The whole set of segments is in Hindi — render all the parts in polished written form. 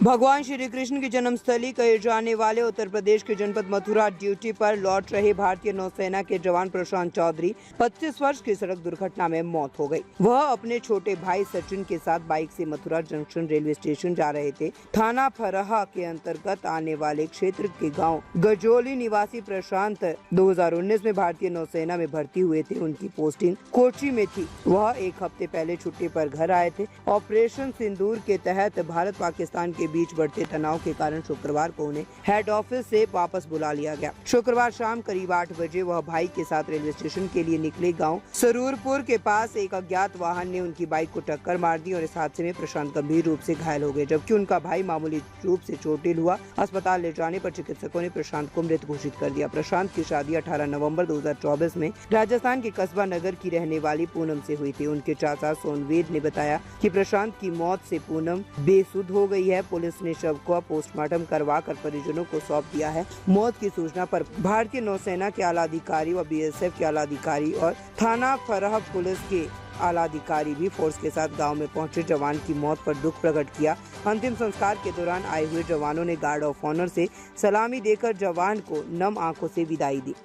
भगवान श्री कृष्ण की जन्मस्थली कहे जाने वाले उत्तर प्रदेश के जनपद मथुरा ड्यूटी पर लौट रहे भारतीय नौसेना के जवान प्रशांत चौधरी 25 वर्ष की सड़क दुर्घटना में मौत हो गई। वह अपने छोटे भाई सचिन के साथ बाइक से मथुरा जंक्शन रेलवे स्टेशन जा रहे थे। थाना फरहा के अंतर्गत आने वाले क्षेत्र के गाँव गजोली निवासी प्रशांत 2019 में भारतीय नौसेना में भर्ती हुए थे। उनकी पोस्टिंग कोची में थी। वह एक हफ्ते पहले छुट्टी पर घर आए थे। ऑपरेशन सिंदूर के तहत भारत पाकिस्तान के बीच बढ़ते तनाव के कारण शुक्रवार को उन्हें हेड ऑफिस से वापस बुला लिया गया। शुक्रवार शाम करीब 8 बजे वह भाई के साथ रेलवे स्टेशन के लिए निकले। गांव सरूरपुर के पास एक अज्ञात वाहन ने उनकी बाइक को टक्कर मार दी और इस हादसे में प्रशांत गंभीर रूप से घायल हो गए, जबकि उनका भाई मामूली रूप से चोटिल हुआ। अस्पताल ले जाने पर चिकित्सकों ने प्रशांत को मृत घोषित कर दिया। प्रशांत की शादी 18 नवम्बर 2024 में राजस्थान के कस्बा नगर की रहने वाली पूनम से हुई थी। उनके चाचा सोनवेद ने बताया कि प्रशांत की मौत से पूनम बेसुध हो गई है। पुलिस ने शव को पोस्टमार्टम करवाकर परिजनों को सौंप दिया है। मौत की सूचना पर भारतीय नौसेना के आला अधिकारी व बीएसएफ के आला अधिकारी और थाना फरहा पुलिस के आला अधिकारी भी फोर्स के साथ गांव में पहुंचे। जवान की मौत पर दुख प्रकट किया। अंतिम संस्कार के दौरान आए हुए जवानों ने गार्ड ऑफ ऑनर से सलामी देकर जवान को नम आंखों से विदाई दी।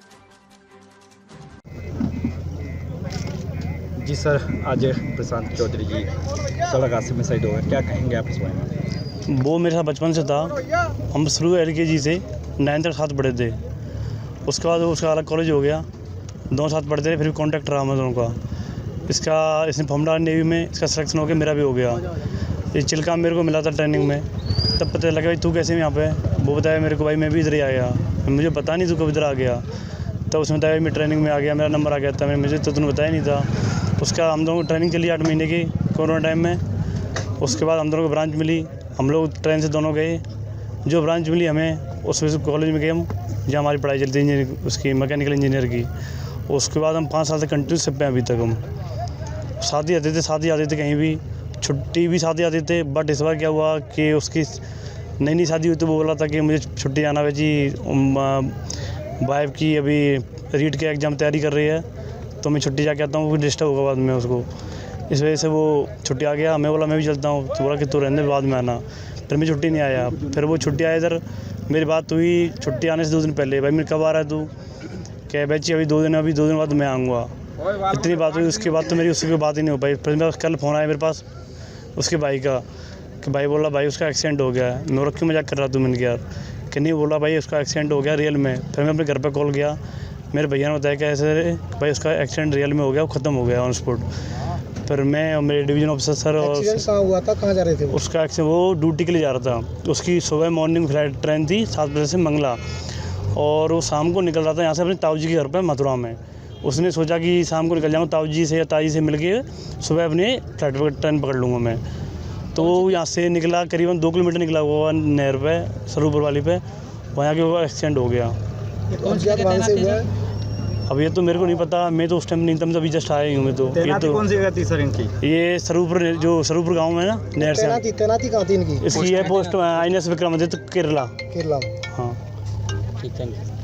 जी सर, आज प्रशांत चौधरी जी सड़क हादसे में शहीद हो गए, क्या कहेंगे आप इस बारे में? वो मेरे साथ बचपन से था। हम शुरू LKG से 9th तक साथ पढ़े थे। उसके बाद उसका अलग कॉलेज हो गया, दोनों साथ पढ़ते थे। फिर कॉन्टैक्ट रहा हम दोनों का। इसने फॉर्म डाला नेवी में, इसका सिलेक्शन हो गया, मेरा भी हो गया। ये चिल्का मेरे को मिला था ट्रेनिंग में, तब पता लगा भाई तू कैसे यहाँ पे। वो बताया मेरे को भाई मैं भी इधर ही आ गया, मुझे पता नहीं तू कब इधर आ गया। तब उसने बताया मैं ट्रेनिंग में आ गया, मेरा नंबर आ गया था। मुझे तो तूने बताया नहीं था। उसका हम दोनों को ट्रेनिंग चली 8 महीने की कोरोना टाइम में। उसके बाद हम दोनों को ब्रांच मिली, हम लोग ट्रेन से दोनों गए। जो ब्रांच मिली हमें उसमें कॉलेज में गए हम, जहाँ हमारी पढ़ाई चलती इंजीनियरिंग उसकी मैकेनिकल इंजीनियर की। उसके बाद हम 5 साल से कंटिन्यू सब पे अभी तक हम साथ ही आते थे कहीं भी, छुट्टी भी साथ ही आते थे। बट इस बार क्या हुआ कि उसकी नई शादी हुई तो वो बोला था कि मुझे छुट्टी आना है जी, वाइफ की अभी रीट के एग्ज़ाम तैयारी कर रही है तो मैं छुट्टी जाके आता हूँ, वो डिस्टर्ब होगा बाद में उसको। इस वजह से वो छुट्टी आ गया। मैं बोला मैं भी चलता हूँ, तो बोला कि तू रहने बाद में आना। फिर मैं छुट्टी नहीं आया। फिर वो छुट्टी आया इधर, मेरी बात हुई छुट्टी आने से 2 दिन पहले, भाई मैं कब आ रहा है तू? क्या बच्ची अभी 2 दिन बाद मैं आऊँगा। इतनी बात हुई। उसके बाद तो मेरी उसकी बात ही नहीं हो पाई। फिर मेरा कल फ़ोन आया मेरे पास उसके भाई का कि भाई बोला भाई उसका एक्सीडेंट हो गया है। मैं बोला क्यों मजाक कर रहा तू? मैंने यार कि नहीं, बोला भाई उसका एक्सीडेंट हो गया रियल में। फिर मैं अपने घर पर कॉल किया, मेरे भैया ने बताया कि ऐसे भाई उसका एक्सीडेंट रियल में हो गया, वो ख़त्म हो गया ऑन स्पॉट। फिर मैं और मेरे डिवीजन ऑफिसर सर और कहाँ हुआ था, कहाँ जा रहे थे वो? उसका एक्सीडेंट वो ड्यूटी के लिए जा रहा था। उसकी सुबह मॉर्निंग फ्लाइट ट्रेन थी 7 बजे से मंगला, और वो शाम को निकल रहा था यहाँ से अपने ताऊ जी के घर पर मथुरा में। उसने सोचा कि शाम को निकल जाऊँगा ताऊ जी से या ताजी से मिल के सुबह अपने फ्लाइट पर ट्रेन पकड़ लूँगा मैं। तो वो यहाँ से निकला, करीबन 2 किलोमीटर निकला हुआ नहर पे सरूपुर वाली पे, वहाँ के वो एक्सीडेंट हो गया। अब ये तो मेरे को नहीं पता, मैं तो उस टाइम नहीं था, मैं तो अभी जस्ट आया ही हूँ। मैं तो ये तो कौन सी जगह थी सर इनकी? ये सरूपुर गांव में ना नहर से तैनाती कहाँ थी इनकी? इसकी है पोस्ट INS विक्रमादित्य केरला। केरला। हाँ ठीक है।